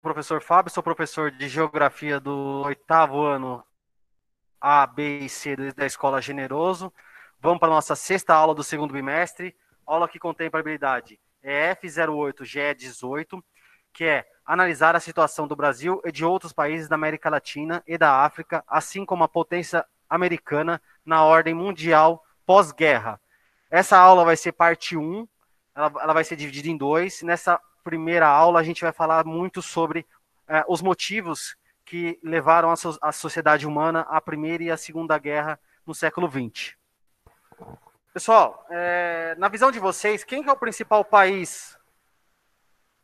Professor Fábio, sou professor de Geografia do oitavo ano A, B e C da Escola Generoso. Vamos para a nossa sexta aula do segundo bimestre, aula que contém probabilidade EF08 GE18, que é analisar a situação do Brasil e de outros países da América Latina e da África, assim como a potência americana na ordem mundial pós-guerra. Essa aula vai ser parte um. Ela vai ser dividida em dois. Nessa primeira aula, a gente vai falar muito sobre os motivos que levaram a sociedade humana à Primeira e à Segunda Guerra no século XX. Pessoal, na visão de vocês, quem que é o principal país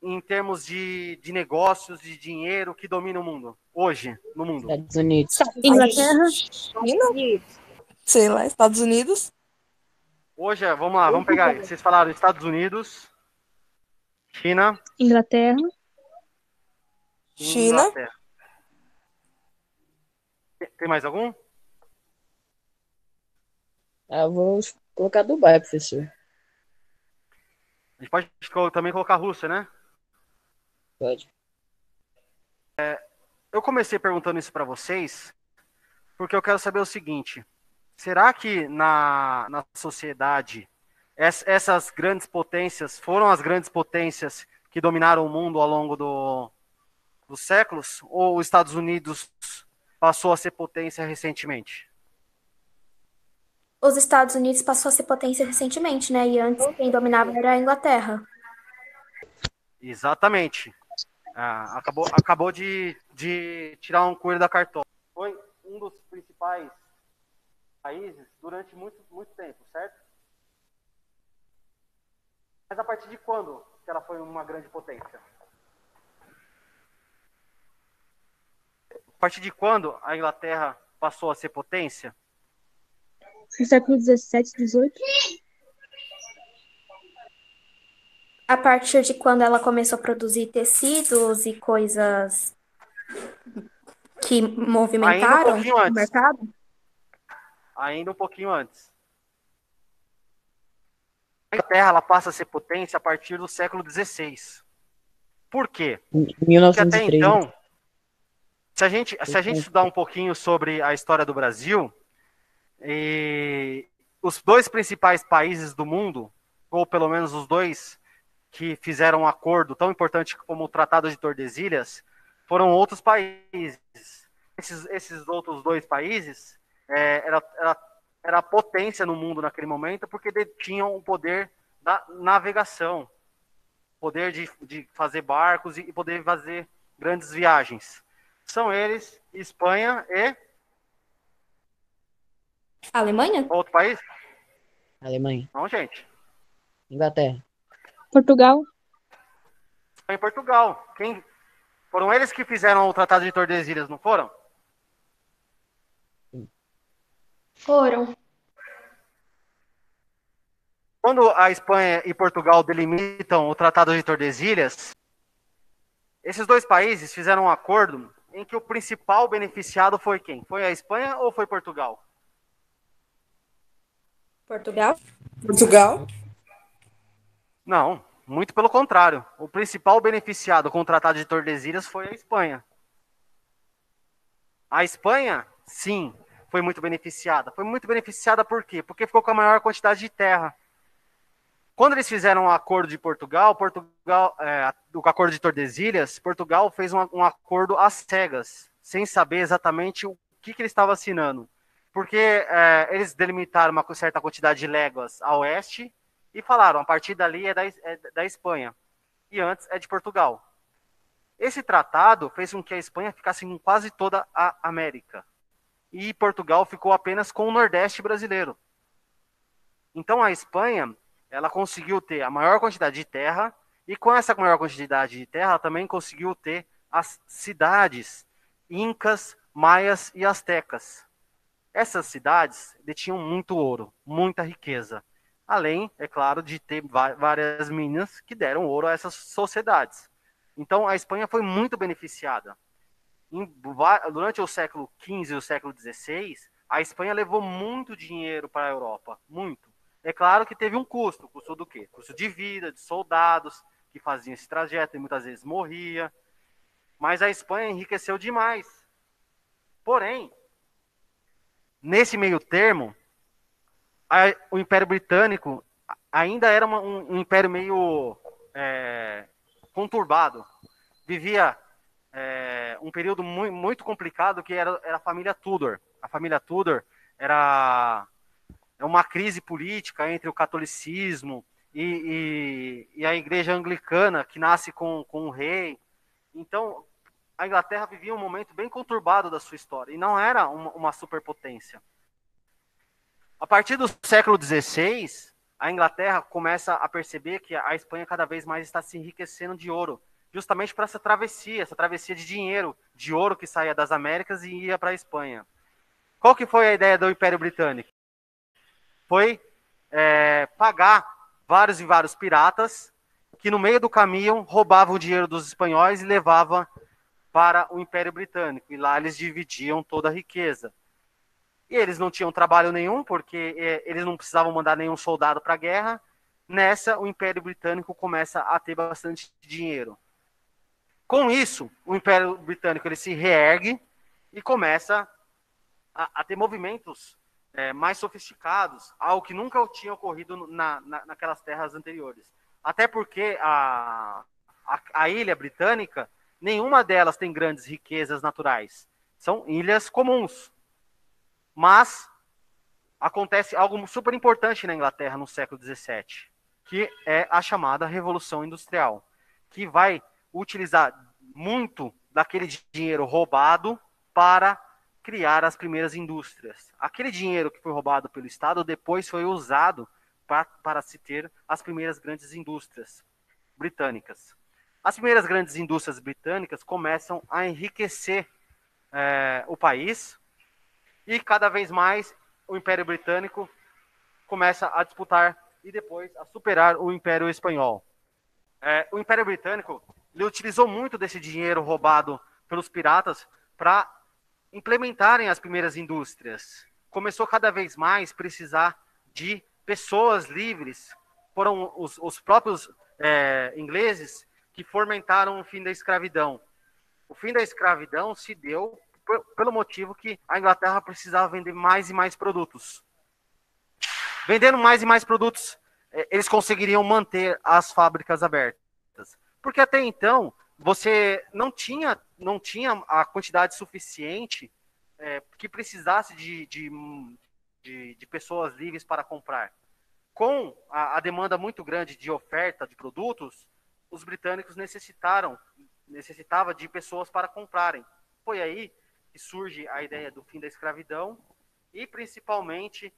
em termos de negócios, de dinheiro, que domina o mundo hoje, no mundo? Estados Unidos. Inglaterra, China? Sei lá, Estados Unidos? Hoje, vamos lá, vamos pegar. Vocês falaram Estados Unidos, China Inglaterra, e China? Inglaterra. Tem mais algum? Eu vou colocar Dubai, professor. A gente pode também colocar a Rússia, né? Pode. Eu comecei perguntando isso para vocês porque eu quero saber o seguinte: será que na sociedade essas grandes potências foram as grandes potências que dominaram o mundo ao longo dos séculos? Ou os Estados Unidos passou a ser potência recentemente? os Estados Unidos passou a ser potência recentemente, né? E antes quem dominava era a Inglaterra. Exatamente. Acabou de tirar um coelho da cartola. Foi um dos principais países durante muito tempo, certo? Mas a partir de quando que ela foi uma grande potência? A partir de quando a Inglaterra passou a ser potência? No século XVII, XVIII. A partir de quando ela começou a produzir tecidos e coisas que Ainda um movimentaram pouquinho o antes. mercado. Ainda um pouquinho antes. A Inglaterra ela passa a ser potência a partir do século XVI. Por quê? Em Porque até 1903. então, se a gente estudar um pouquinho sobre a história do Brasil, os dois principais países do mundo, ou pelo menos os dois que fizeram um acordo tão importante como o Tratado de Tordesilhas, foram outros países. Esses outros dois países era potência no mundo naquele momento porque detinham o poder da navegação, poder de fazer barcos e poder fazer grandes viagens. São eles Espanha e A Alemanha? outro país? Alemanha. Não, gente. Inglaterra. Portugal, Espanha e Portugal. Foram eles que fizeram o Tratado de Tordesilhas, não foram? Foram. Quando a Espanha e Portugal delimitam o Tratado de Tordesilhas, esses dois países fizeram um acordo em que o principal beneficiado foi quem? Foi a Espanha ou foi Portugal? Portugal? Portugal? Não, muito pelo contrário. O principal beneficiado com o Tratado de Tordesilhas foi a Espanha. A Espanha, sim, foi muito beneficiada. Foi muito beneficiada por quê? Porque ficou com a maior quantidade de terra. Quando eles fizeram o acordo de o acordo de Tordesilhas, Portugal fez um acordo às cegas, sem saber exatamente o que ele estava assinando. Porque eles delimitaram uma certa quantidade de léguas a oeste e falaram, a partir dali é da Espanha. E antes é de Portugal. Esse tratado fez com que a Espanha ficasse com quase toda a América. E Portugal ficou apenas com o Nordeste brasileiro. Então a Espanha, ela conseguiu ter a maior quantidade de terra, e com essa maior quantidade de terra, ela também conseguiu ter as cidades incas, maias e astecas. Essas cidades detinham muito ouro, muita riqueza. Além, é claro, de ter várias minas que deram ouro a essas sociedades. Então, a Espanha foi muito beneficiada. Durante o século XV e o século XVI, a Espanha levou muito dinheiro para a Europa, muito. É claro que teve um custo. Custo do quê? Custo de vida, de soldados que faziam esse trajeto e muitas vezes morria. mas a Espanha enriqueceu demais. Porém, nesse meio termo, o Império Britânico ainda era um império meio conturbado. Vivia um período muito complicado que era a família Tudor. A família Tudor era uma crise política entre o catolicismo e a igreja anglicana, que nasce com o rei. Então, a Inglaterra vivia um momento bem conturbado da sua história, e não era uma superpotência. A partir do século XVI, a Inglaterra começa a perceber que a Espanha cada vez mais está se enriquecendo de ouro, justamente para essa travessia de dinheiro, de ouro que saía das Américas e ia para a Espanha. Qual que foi a ideia do Império Britânico? Foi pagar vários e vários piratas que no meio do caminho roubavam o dinheiro dos espanhóis e levavam para o Império Britânico. E lá eles dividiam toda a riqueza. E eles não tinham trabalho nenhum, porque eles não precisavam mandar nenhum soldado para a guerra. Nessa, o Império Britânico começa a ter bastante dinheiro. Com isso, o Império Britânico ele se reergue e começa a ter movimentos mais sofisticados, algo que nunca tinha ocorrido naquelas terras anteriores. Até porque a ilha britânica, nenhuma delas tem grandes riquezas naturais. São ilhas comuns. Mas acontece algo super importante na Inglaterra no século XVII, que é a chamada Revolução Industrial, que vai utilizar muito daquele dinheiro roubado para criar as primeiras indústrias. Aquele dinheiro que foi roubado pelo Estado depois foi usado para se ter as primeiras grandes indústrias britânicas. As primeiras grandes indústrias britânicas começam a enriquecer o país, e cada vez mais o Império Britânico começa a disputar e depois a superar o Império Espanhol. O Império Britânico ele utilizou muito desse dinheiro roubado pelos piratas para implementarem as primeiras indústrias. Começou cada vez mais precisar de pessoas livres. Foram os próprios ingleses que fomentaram o fim da escravidão. O fim da escravidão se deu pelo motivo que a Inglaterra precisava vender mais e mais produtos. Vendendo mais e mais produtos, eles conseguiriam manter as fábricas abertas. Porque até então, você não tinha a quantidade suficiente que precisasse de pessoas livres para comprar. Com a demanda muito grande de oferta de produtos, os britânicos necessitavam de pessoas para comprarem. Foi aí que surge a ideia do fim da escravidão e, principalmente,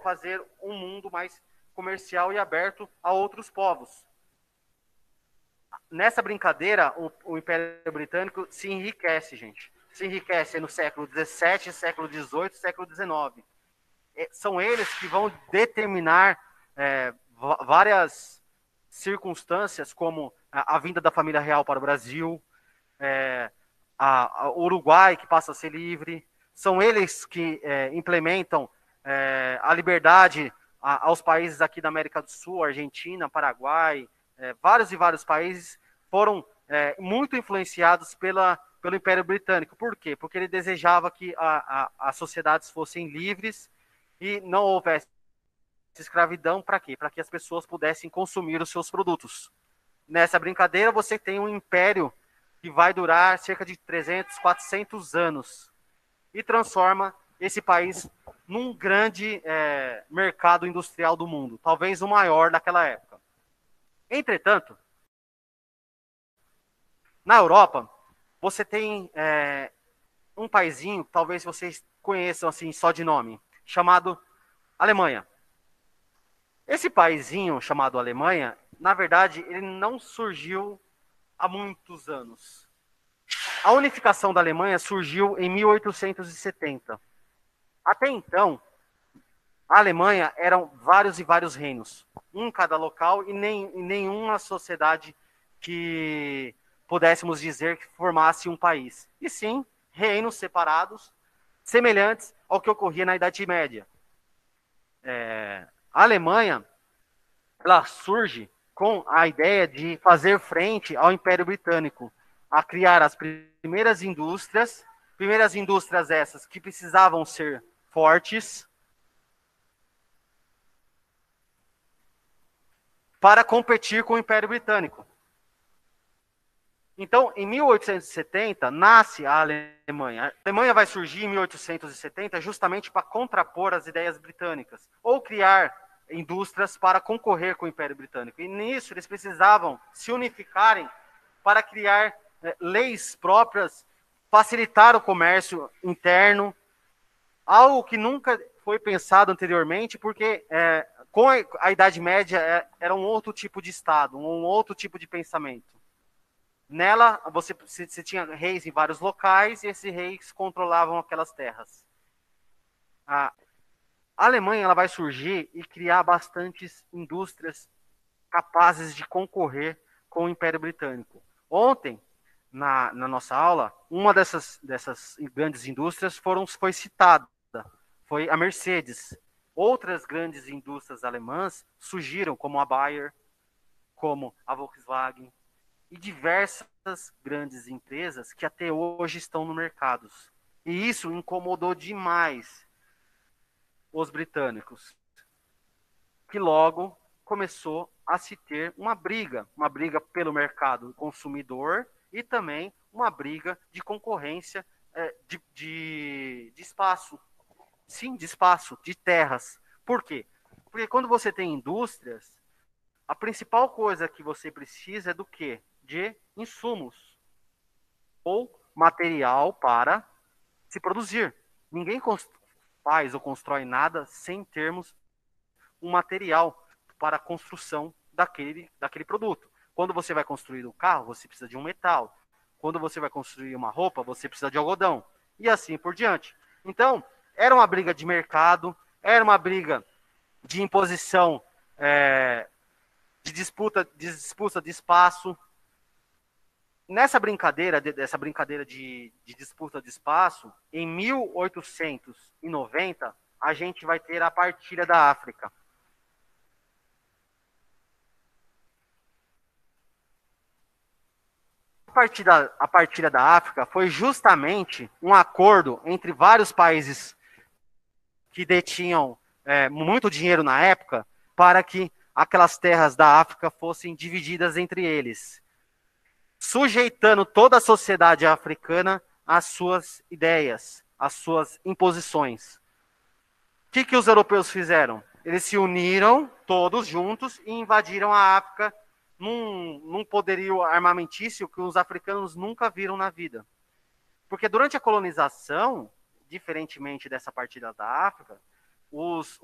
fazer um mundo mais comercial e aberto a outros povos. Nessa brincadeira, o Império Britânico se enriquece, gente. Se enriquece no século XVII, século XVIII, século XIX. São eles que vão determinar várias circunstâncias, como a vinda da família real para o Brasil, o Uruguai, que passa a ser livre. São eles que implementam a liberdade aos países aqui da América do Sul, Argentina, Paraguai, vários e vários países foram muito influenciados pelo Império Britânico. Por quê? Porque ele desejava que as sociedades fossem livres e não houvesse escravidão. Para quê? Para que as pessoas pudessem consumir os seus produtos. Nessa brincadeira, você tem um império que vai durar cerca de 300, 400 anos e transforma esse país num grande mercado industrial do mundo, talvez o maior daquela época. Entretanto, na Europa, você tem um paizinho, talvez vocês conheçam assim só de nome, chamado Alemanha. Esse paizinho chamado Alemanha, na verdade, ele não surgiu há muitos anos. A unificação da Alemanha surgiu em 1870. Até então, a Alemanha eram vários e vários reinos, um em cada local e nenhuma sociedade que pudéssemos dizer que formasse um país. E sim, reinos separados, semelhantes ao que ocorria na Idade Média. A Alemanha, ela surge com a ideia de fazer frente ao Império Britânico, a criar as primeiras indústrias essas que precisavam ser fortes para competir com o Império Britânico. Então, em 1870, nasce a Alemanha. A Alemanha vai surgir em 1870 justamente para contrapor as ideias britânicas, ou criar indústrias para concorrer com o Império Britânico. E nisso, eles precisavam se unificarem para criar leis próprias, facilitar o comércio interno, algo que nunca foi pensado anteriormente, porque com a Idade Média era um outro tipo de Estado, um outro tipo de pensamento. Nela, você tinha reis em vários locais e esses reis controlavam aquelas terras. A Alemanha ela vai surgir e criar bastantes indústrias capazes de concorrer com o Império Britânico. Ontem, na nossa aula, uma dessas grandes indústrias foi citada, foi a Mercedes. Outras grandes indústrias alemãs surgiram, como a Bayer, como a Volkswagen, e diversas grandes empresas que até hoje estão no mercado. E isso incomodou demais os britânicos, que logo começou a se ter uma briga pelo mercado consumidor e também uma briga de concorrência de espaço. Sim, de espaço, de terras. Por quê? Porque quando você tem indústrias, a principal coisa que você precisa é do quê? De insumos ou material para se produzir. Ninguém faz ou constrói nada sem termos um material para a construção daquele produto. Quando você vai construir um carro, você precisa de um metal. Quando você vai construir uma roupa, você precisa de algodão. E assim por diante. Então, era uma briga de mercado, era uma briga de imposição, de disputa de espaço. Dessa brincadeira de disputa de espaço, em 1890, a gente vai ter a partilha da África. A partilha da África foi justamente um acordo entre vários países que detinham muito dinheiro na época para que aquelas terras da África fossem divididas entre eles, sujeitando toda a sociedade africana às suas ideias, às suas imposições. O que os europeus fizeram? Eles se uniram todos juntos e invadiram a África num poderio armamentício que os africanos nunca viram na vida. Porque durante a colonização, diferentemente dessa partilha da África, os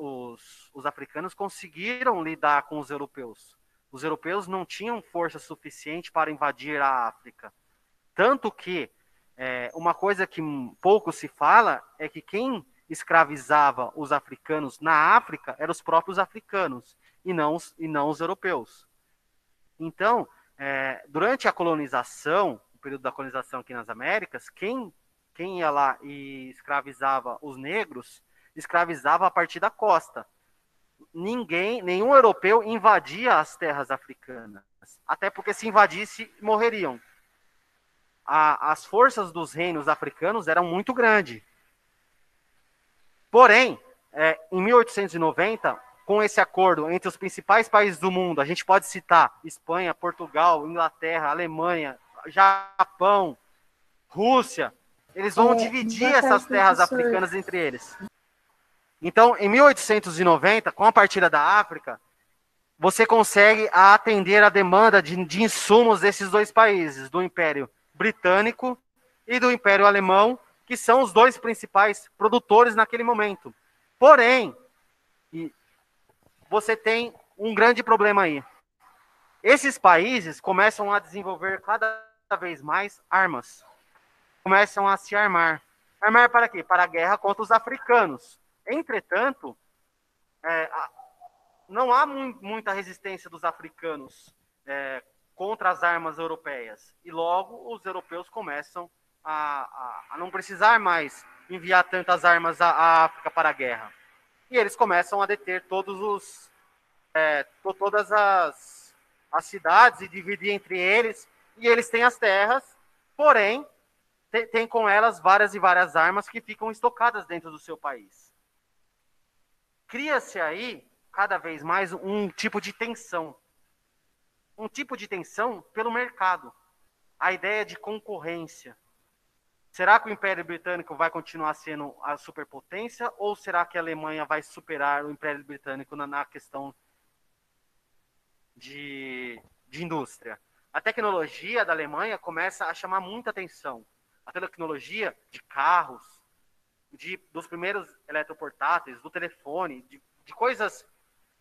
africanos conseguiram lidar com os europeus. Os europeus não tinham força suficiente para invadir a África. Tanto que uma coisa que pouco se fala é que quem escravizava os africanos na África eram os próprios africanos e não os europeus. Então, durante a colonização, o período da colonização aqui nas Américas, quem ia lá e escravizava os negros, escravizava a partir da costa. Nenhum europeu invadia as terras africanas, até porque se invadisse, morreriam. As forças dos reinos africanos eram muito grandes. Porém, em 1890, com esse acordo entre os principais países do mundo, a gente pode citar Espanha, Portugal, Inglaterra, Alemanha, Japão, Rússia, eles vão dividir essas terras africanas entre eles. Então, em 1890, com a partilha da África, você consegue atender a demanda de insumos desses dois países, do Império Britânico e do Império Alemão, que são os dois principais produtores naquele momento. Porém, você tem um grande problema aí. Esses países começam a desenvolver cada vez mais armas. Começam a se armar. Armar para quê? Para a guerra contra os africanos. Entretanto, não há muita resistência dos africanos contra as armas europeias. E logo os europeus começam a não precisar mais enviar tantas armas à África para a guerra. E eles começam a deter todas as cidades e dividir entre eles. E eles têm as terras Porém, tem com elas várias e várias armas que ficam estocadas dentro do seu país. Cria-se aí, cada vez mais, um tipo de tensão. Um tipo de tensão pelo mercado. A ideia de concorrência. Será que o Império Britânico vai continuar sendo a superpotência ou será que a Alemanha vai superar o Império Britânico na questão de indústria? A tecnologia da Alemanha começa a chamar muita atenção. A tecnologia de carros, dos primeiros eletroportáteis, do telefone, de coisas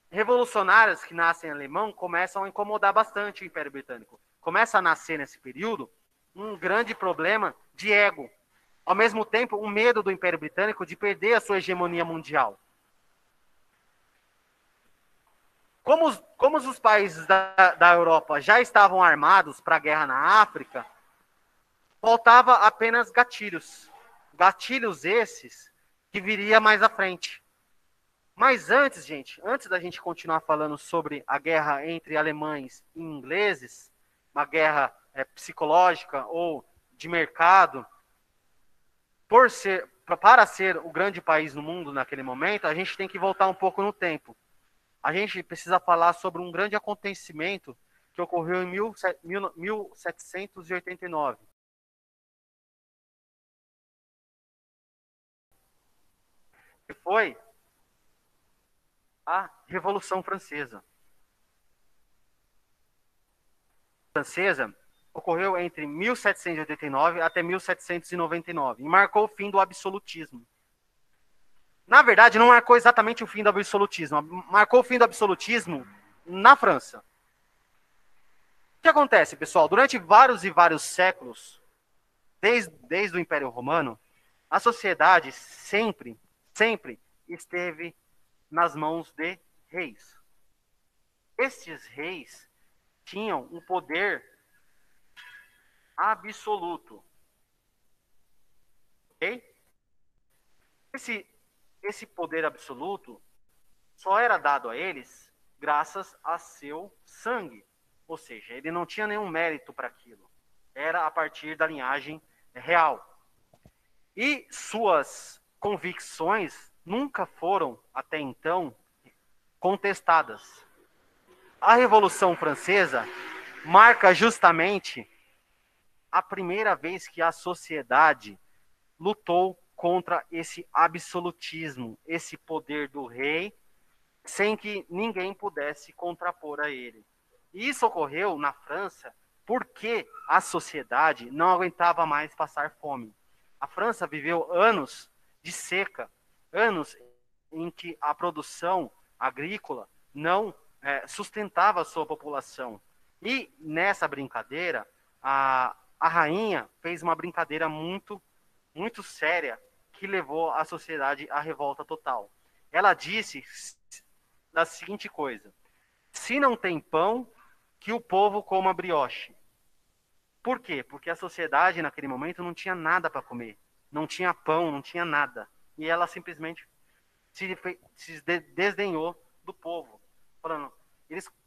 revolucionárias que nascem em alemão, começam a incomodar bastante o Império Britânico. Começa a nascer nesse período um grande problema de ego. Ao mesmo tempo, um medo do Império Britânico de perder a sua hegemonia mundial. Como os países da Europa já estavam armados para a guerra na África, faltava apenas gatilhos. Gatilhos esses que viria mais à frente. Mas antes, gente, antes da gente continuar falando sobre a guerra entre alemães e ingleses, uma guerra psicológica ou de mercado, para ser o grande país no mundo naquele momento, a gente tem que voltar um pouco no tempo. A gente precisa falar sobre um grande acontecimento que ocorreu em 1789. Que foi a Revolução Francesa. A francesa ocorreu entre 1789 até 1799 e marcou o fim do absolutismo. Na verdade, não marcou exatamente o fim do absolutismo, marcou o fim do absolutismo na França. O que acontece, pessoal? Durante vários e vários séculos, desde o Império Romano, a sociedade sempre esteve nas mãos de reis. Estes reis tinham um poder absoluto. Ok? Esse poder absoluto só era dado a eles graças a seu sangue. Ou seja, ele não tinha nenhum mérito para aquilo. Era a partir da linhagem real. E suas convicções nunca foram, até então, contestadas. A Revolução Francesa marca justamente a primeira vez que a sociedade lutou contra esse absolutismo, esse poder do rei, sem que ninguém pudesse contrapor a ele. E isso ocorreu na França porque a sociedade não aguentava mais passar fome. A França viveu anos de seca, anos em que a produção agrícola não sustentava a sua população. E nessa brincadeira, a rainha fez uma brincadeira muito séria que levou a sociedade à revolta total. Ela disse da seguinte coisa: se não tem pão, que o povo coma brioche. Por quê? Porque a sociedade naquele momento não tinha nada para comer, não tinha pão, não tinha nada. E ela simplesmente se desdenhou do povo, falando: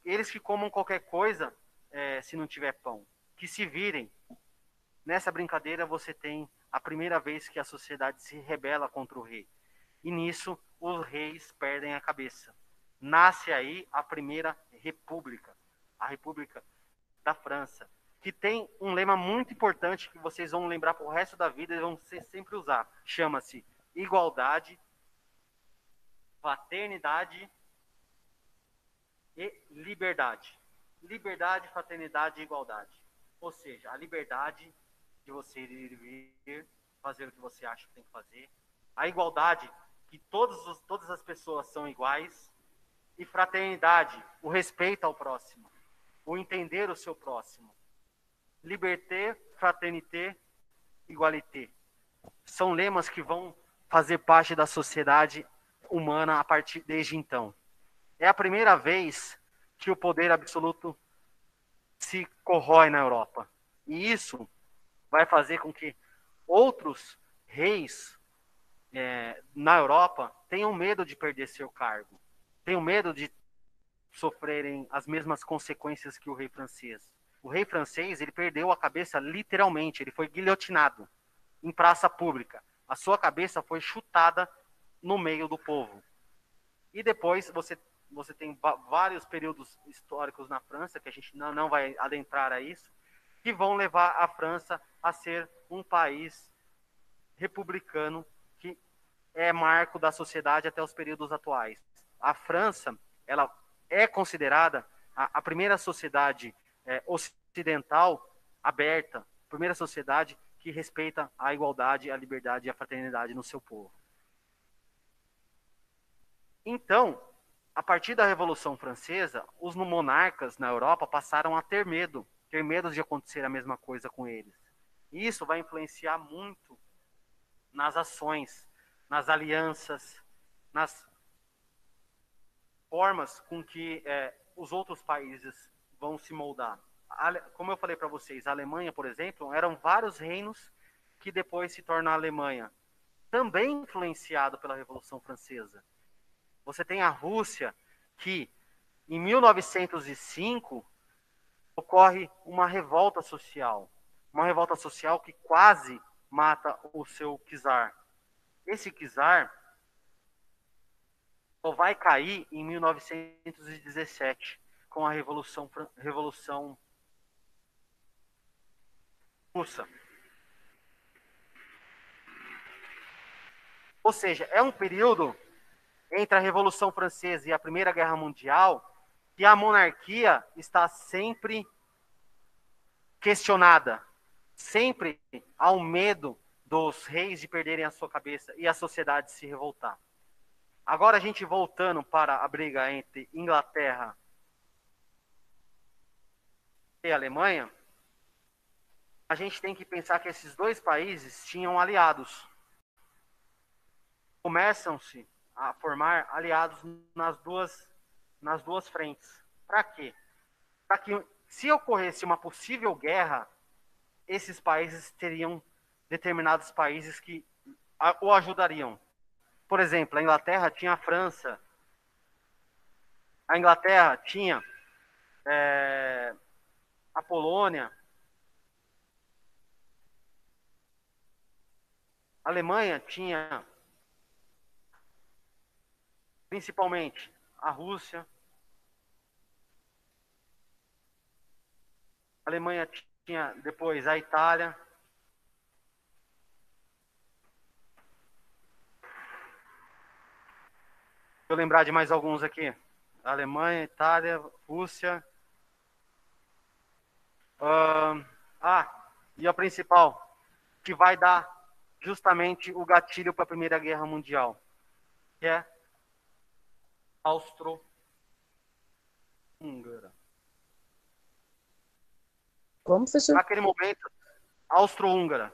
eles que comam qualquer coisa se não tiver pão, que se virem. Nessa brincadeira você tem a primeira vez que a sociedade se rebela contra o rei. E nisso os reis perdem a cabeça. Nasce aí a primeira república, a República da França, que tem um lema muito importante que vocês vão lembrar para o resto da vida e vão sempre usar. Chama-se igualdade, fraternidade e liberdade. Liberdade, fraternidade e igualdade. Ou seja, a liberdade de você ir e vir, fazer o que você acha que tem que fazer. A igualdade, que todas as pessoas são iguais. E fraternidade, o respeito ao próximo. O entender o seu próximo. Liberté, fraternité, igualité. São lemas que vão fazer parte da sociedade humana desde então. É a primeira vez que o poder absoluto se corrói na Europa. E isso vai fazer com que outros reis na Europa tenham medo de perder seu cargo, tenham medo de sofrerem as mesmas consequências que o rei francês. o rei francês, ele perdeu a cabeça literalmente, ele foi guilhotinado em praça pública. A sua cabeça foi chutada no meio do povo. E depois você tem vários períodos históricos na França, que a gente não vai adentrar a isso, que vão levar a França a ser um país republicano, que é marco da sociedade até os períodos atuais. A França, ela é considerada a primeira sociedade ocidental aberta, a primeira sociedade que respeita a igualdade, a liberdade e a fraternidade no seu povo. Então, a partir da Revolução Francesa, os monarcas na Europa passaram a ter medo de acontecer a mesma coisa com eles. E isso vai influenciar muito nas ações, nas alianças, nas formas com que os outros países vão se moldar. Como eu falei para vocês, a Alemanha, por exemplo, eram vários reinos que depois se tornam a Alemanha, também influenciado pela Revolução Francesa. Você tem a Rússia, que em 1905 ocorre uma revolta social que quase mata o seu czar. Esse czar só vai cair em 1917, com a Revolução Russa. Ou seja, é um período entre a Revolução Francesa e a Primeira Guerra Mundial que a monarquia está sempre questionada. Sempre há um medo dos reis de perderem a sua cabeça e a sociedade se revoltar. Agora a gente voltando para a briga entre Inglaterra e Alemanha, a gente tem que pensar que esses dois países tinham aliados. Começam-se a formar aliados nas duas frentes. Para quê? Para que, se ocorresse uma possível guerra, esses países teriam determinados países que o ajudariam. Por exemplo, a Inglaterra tinha a França. A Inglaterra tinha a Polônia. A Alemanha tinha principalmente a Rússia. A Alemanha tinha depois a Itália. Deixa eu lembrar de mais alguns aqui. Alemanha, Itália, Rússia. E a principal, que vai dar justamente o gatilho para a Primeira Guerra Mundial, que é Austro-Húngara. Como, professor? Naquele momento, Austro-Húngara.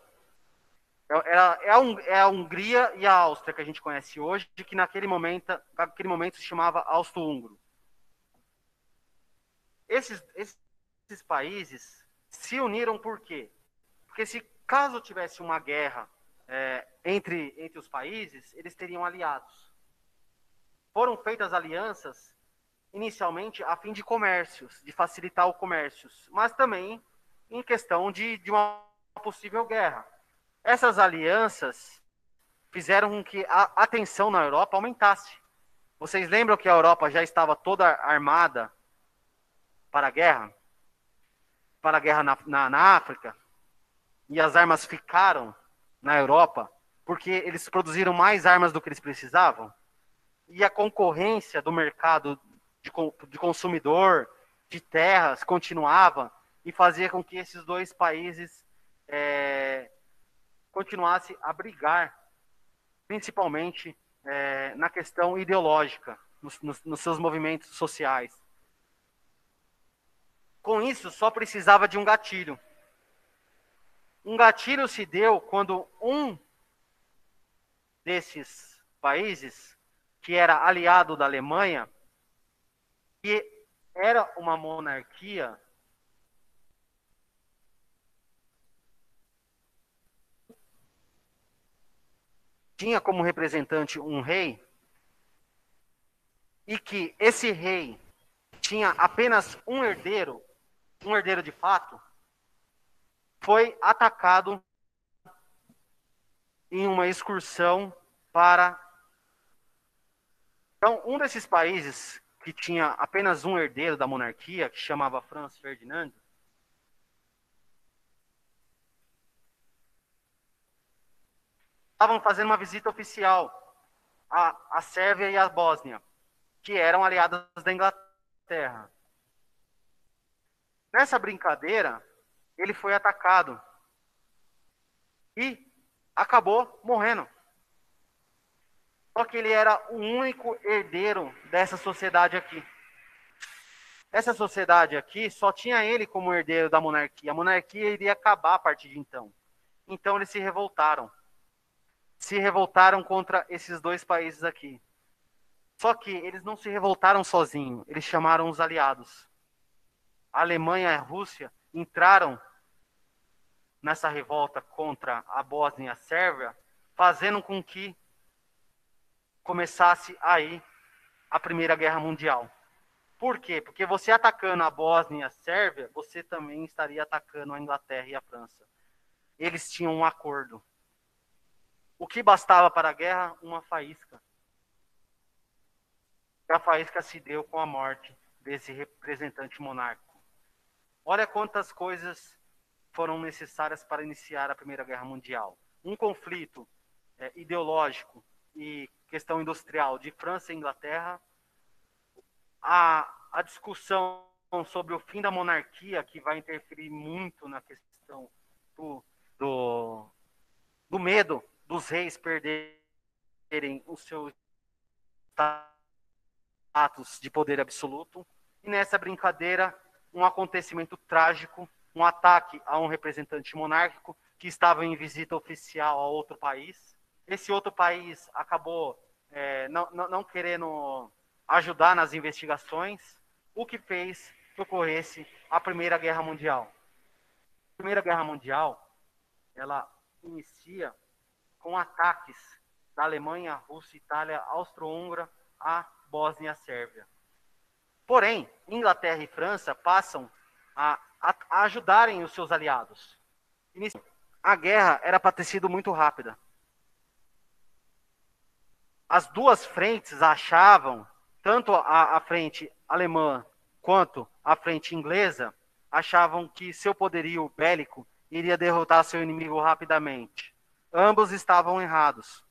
É a Hungria e a Áustria que a gente conhece hoje, que naquele momento se chamava Austro-Húngaro. Esses países se uniram por quê? Porque se caso tivesse uma guerra entre os países, eles teriam aliados. Foram feitas alianças inicialmente a fim de comércios, de facilitar o comércio, mas também em questão de uma possível guerra. Essas alianças fizeram com que a tensão na Europa aumentasse. Vocês lembram que a Europa já estava toda armada para a guerra? Para a guerra na África? E as armas ficaram na Europa porque eles produziram mais armas do que eles precisavam? E a concorrência do mercado de consumidor, de terras, continuava e fazia com que esses dois países continuassem a brigar, principalmente na questão ideológica, nos seus movimentos sociais. Com isso, só precisava de um gatilho. Um gatilho se deu quando um desses países, que era aliado da Alemanha, que era uma monarquia, tinha como representante um rei, e que esse rei tinha apenas um herdeiro, um herdeiro de fato, foi atacado em uma excursão para... Então, um desses países que tinha apenas um herdeiro da monarquia, que chamava Franz Ferdinand, estavam fazendo uma visita oficial à Sérvia e à Bósnia, que eram aliadas da Inglaterra. Nessa brincadeira, ele foi atacado e acabou morrendo. Só que ele era o único herdeiro dessa sociedade aqui. Essa sociedade aqui só tinha ele como herdeiro da monarquia. A monarquia iria acabar a partir de então. Então eles se revoltaram. Se revoltaram contra esses dois países aqui. Só que eles não se revoltaram sozinhos. Eles chamaram os aliados. A Alemanha e a Rússia entraram nessa revolta contra a Bósnia e a Sérvia, fazendo com que começasse aí a Primeira Guerra Mundial. Por quê? Porque você atacando a Bósnia e a Sérvia, você também estaria atacando a Inglaterra e a França. Eles tinham um acordo. O que bastava para a guerra? Uma faísca. E a faísca se deu com a morte desse representante monárquico. Olha quantas coisas foram necessárias para iniciar a Primeira Guerra Mundial. Um conflito ideológico e questão industrial de França e Inglaterra, a discussão sobre o fim da monarquia, que vai interferir muito na questão do medo dos reis perderem o seu status de poder absoluto. E nessa brincadeira, um acontecimento trágico, um ataque a um representante monárquico que estava em visita oficial a outro país. Esse outro país acabou não querendo ajudar nas investigações, o que fez que ocorresse a Primeira Guerra Mundial. A Primeira Guerra Mundial, ela inicia com ataques da Alemanha, Rússia, Itália, Áustria-Húngara, a Bósnia e a Sérvia. Porém, Inglaterra e França passam a ajudarem os seus aliados. A guerra era para ter sido muito rápida. As duas frentes achavam, tanto a frente alemã quanto a frente inglesa, achavam que seu poderio bélico iria derrotar seu inimigo rapidamente. Ambos estavam errados.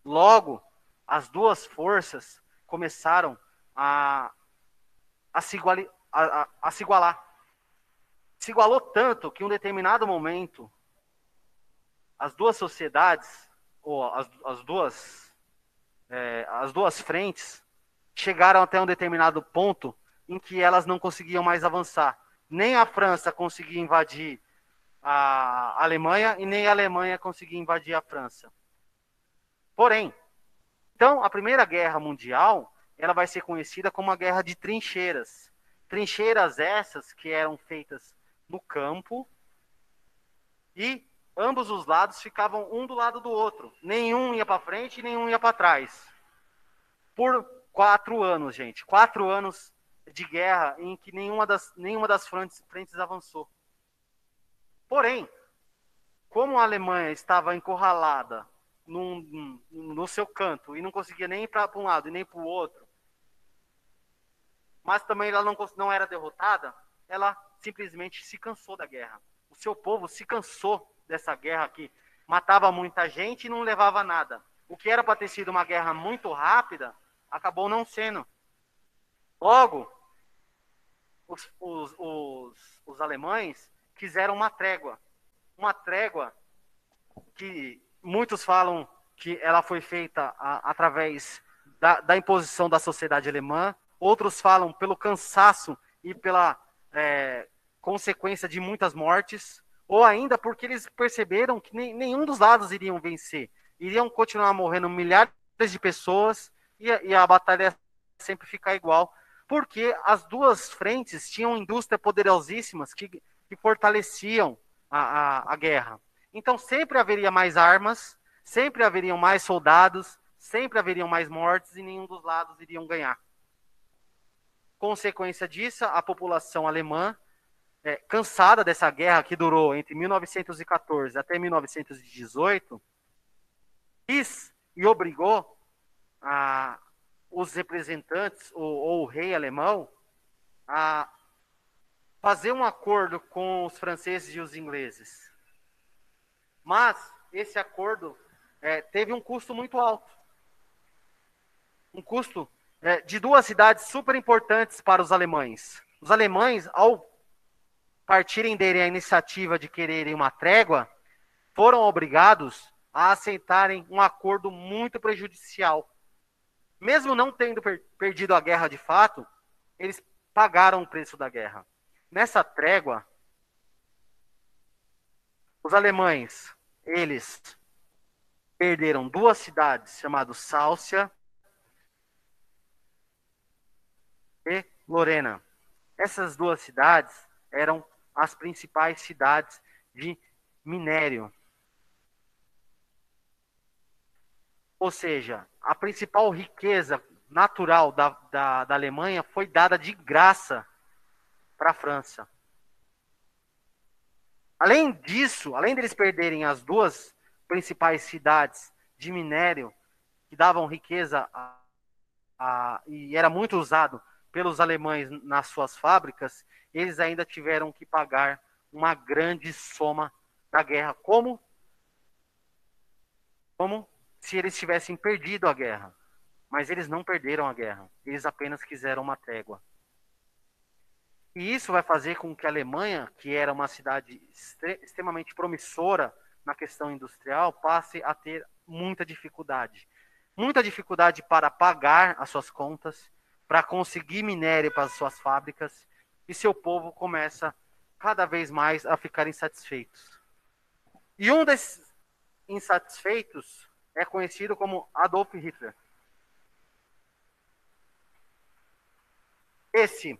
Logo, as duas forças começaram a se igualar. Se igualou tanto que em um determinado momento, as duas sociedades, ou as duas frentes, chegaram até um determinado ponto em que elas não conseguiam mais avançar. Nem a França conseguia invadir a Alemanha e nem a Alemanha conseguia invadir a França. Porém, então, a Primeira Guerra Mundial, ela vai ser conhecida como a Guerra de Trincheiras. Trincheiras essas que eram feitas no campo e ambos os lados ficavam um do lado do outro. Nenhum ia para frente e nenhum ia para trás. Por 4 anos, gente. 4 anos de guerra em que nenhuma das frentes avançou. Porém, como a Alemanha estava encurralada no seu canto e não conseguia nem ir para um lado e nem para o outro, mas também ela não era derrotada, ela simplesmente se cansou da guerra. O seu povo se cansou dessa guerra que matava muita gente e não levava nada. O que era para ter sido uma guerra muito rápida, acabou não sendo. Logo, os alemães quiseram uma trégua. Uma trégua que muitos falam que ela foi feita através da imposição da sociedade alemã. Outros falam pelo cansaço e pela consequência de muitas mortes, ou ainda porque eles perceberam que nenhum dos lados iriam vencer. Iriam continuar morrendo milhares de pessoas e a batalha sempre ficar igual, porque as duas frentes tinham indústrias poderosíssimas que fortaleciam a guerra. Então sempre haveria mais armas, sempre haveriam mais soldados, sempre haveriam mais mortes e nenhum dos lados iriam ganhar. Consequência disso, a população alemã cansada dessa guerra que durou entre 1914 até 1918, quis e obrigou os representantes, ou o rei alemão, a fazer um acordo com os franceses e os ingleses. Mas esse acordo teve um custo muito alto. Um custo de duas cidades super importantes para os alemães. Os alemães, ao partirem dele a iniciativa de quererem uma trégua, foram obrigados a aceitarem um acordo muito prejudicial. Mesmo não tendo perdido a guerra de fato, eles pagaram o preço da guerra. Nessa trégua, os alemães, eles perderam duas cidades chamadas Sáucia e Lorena. Essas duas cidades eram as principais cidades de minério. Ou seja, a principal riqueza natural da Alemanha foi dada de graça para a França. Além disso, além deles perderem as duas principais cidades de minério, que davam riqueza e era muito usado pelos alemães nas suas fábricas, eles ainda tiveram que pagar uma grande soma da guerra, como se eles tivessem perdido a guerra. Mas eles não perderam a guerra, eles apenas quiseram uma trégua. E isso vai fazer com que a Alemanha, que era uma cidade extremamente promissora na questão industrial, passe a ter muita dificuldade. Muita dificuldade para pagar as suas contas, para conseguir minério para as suas fábricas, e seu povo começa cada vez mais a ficar insatisfeitos. E um desses insatisfeitos é conhecido como Adolf Hitler. Esse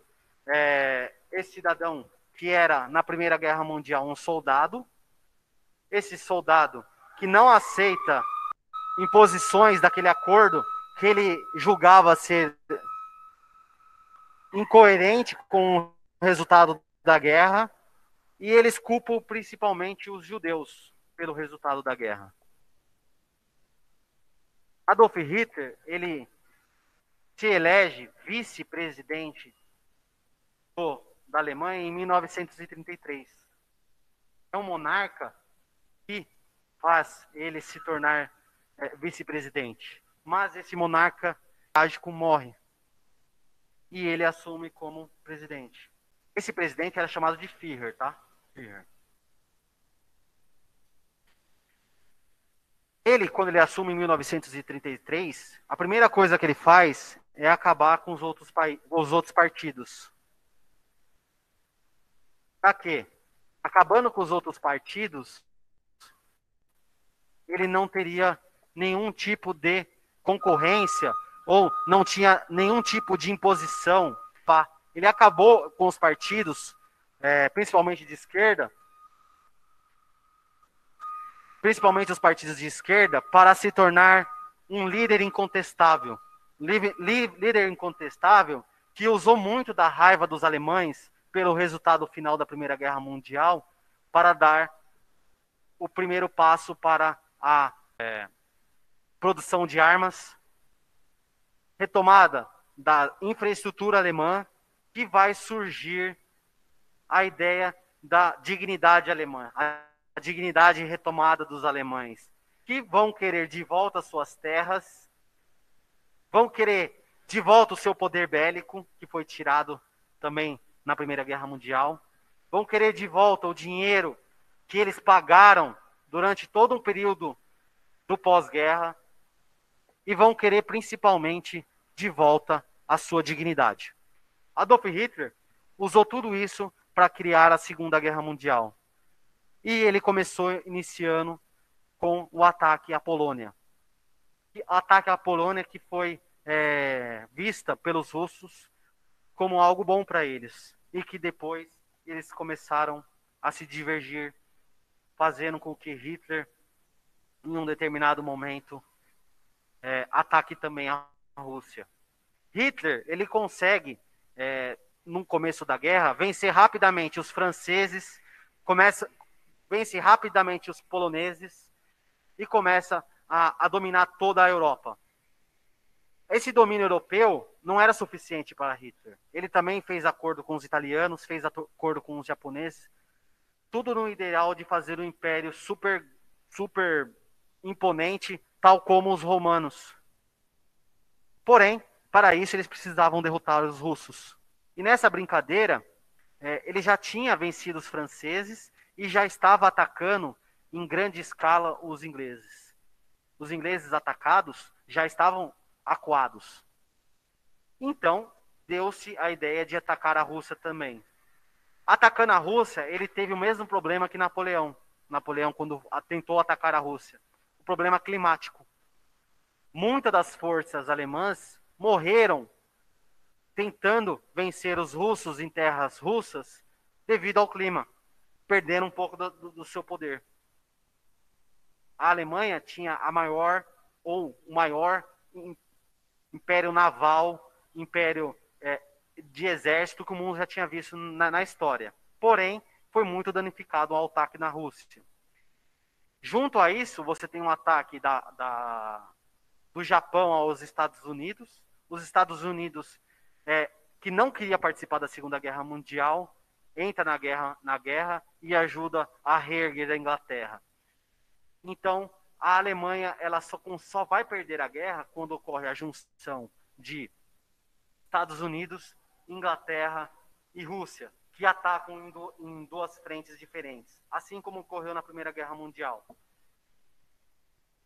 cidadão que era, na Primeira Guerra Mundial, um soldado, esse soldado que não aceita imposições daquele acordo que ele julgava ser incoerente com o resultado da guerra, e eles culpam principalmente os judeus pelo resultado da guerra. Adolf Hitler, ele se elege vice-presidente da Alemanha em 1933. É um monarca que faz ele se tornar vice-presidente. Mas esse monarca trágico morre. E ele assume como presidente. Esse presidente era chamado de Führer, tá? Führer. Ele, quando ele assume em 1933, a primeira coisa que ele faz é acabar com os outros partidos. Para quê? Acabando com os outros partidos, ele não teria nenhum tipo de concorrência ou não tinha nenhum tipo de imposição. Ele acabou com os partidos, principalmente de esquerda, principalmente os partidos de esquerda, para se tornar um líder incontestável. Líder incontestável que usou muito da raiva dos alemães pelo resultado final da Primeira Guerra Mundial para dar o primeiro passo para a produção de armas, retomada da infraestrutura alemã, que vai surgir a ideia da dignidade alemã, a dignidade retomada dos alemães, que vão querer de volta suas terras, vão querer de volta o seu poder bélico, que foi tirado também na Primeira Guerra Mundial, vão querer de volta o dinheiro que eles pagaram durante todo um período do pós-guerra e vão querer principalmente de volta a sua dignidade. Adolf Hitler usou tudo isso para criar a Segunda Guerra Mundial. E ele começou iniciando com o ataque à Polônia. O ataque à Polônia que foi vista pelos russos como algo bom para eles. E que depois eles começaram a se divergir, fazendo com que Hitler, em um determinado momento, ataque também a Rússia. Hitler, ele consegue no começo da guerra, vencer rapidamente os franceses, vence rapidamente os poloneses e começa a dominar toda a Europa. Esse domínio europeu não era suficiente para Hitler. Ele também fez acordo com os italianos, fez acordo com os japoneses, tudo no ideal de fazer um império super imponente, tal como os romanos. Porém, para isso eles precisavam derrotar os russos. E nessa brincadeira, ele já tinha vencido os franceses e já estava atacando em grande escala os ingleses. Os ingleses atacados já estavam acuados. Então, deu-se a ideia de atacar a Rússia também. Atacando a Rússia, ele teve o mesmo problema que Napoleão. Napoleão, quando tentou atacar a Rússia. O problema climático. Muitas das forças alemãs morreram tentando vencer os russos em terras russas devido ao clima. Perderam um pouco do seu poder. A Alemanha tinha a maior ou o maior império naval, império de exército que o mundo já tinha visto na história. Porém, foi muito danificado ao ataque na Rússia. Junto a isso, você tem um ataque do Japão aos Estados Unidos. Os Estados Unidos, que não queria participar da Segunda Guerra Mundial, entra na guerra e ajuda a reerguer a Inglaterra. Então, a Alemanha ela só vai perder a guerra quando ocorre a junção de Estados Unidos, Inglaterra e Rússia, que atacam em duas frentes diferentes, assim como ocorreu na Primeira Guerra Mundial.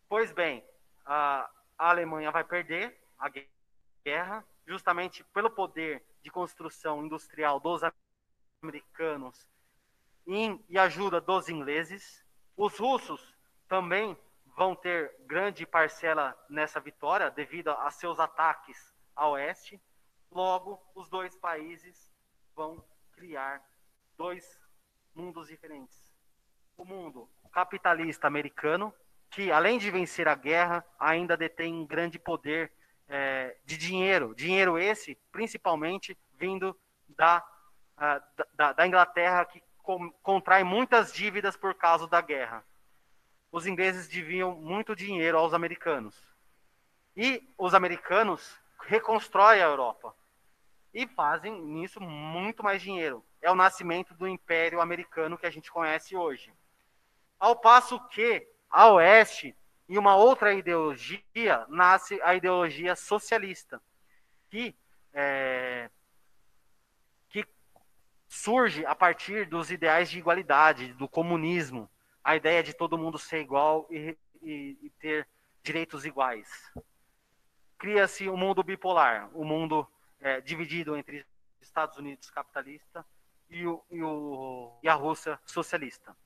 Pois bem, a Alemanha vai perder a guerra, justamente pelo poder de construção industrial dos americanos e ajuda dos ingleses. Os russos também vão ter grande parcela nessa vitória devido a seus ataques a oeste. Logo, os dois países vão criar dois mundos diferentes. O mundo capitalista americano, que além de vencer a guerra, ainda detém um grande poder de dinheiro. Dinheiro esse, principalmente, vindo da Inglaterra, que contrai muitas dívidas por causa da guerra. Os ingleses deviam muito dinheiro aos americanos. E os americanos reconstroem a Europa. E fazem nisso muito mais dinheiro. É o nascimento do Império Americano que a gente conhece hoje. Ao passo que, a oeste, em uma outra ideologia, nasce a ideologia socialista, que surge a partir dos ideais de igualdade, do comunismo, a ideia de todo mundo ser igual e ter direitos iguais. Cria-se um mundo bipolar, um mundo dividido entre Estados Unidos capitalista e a Rússia socialista.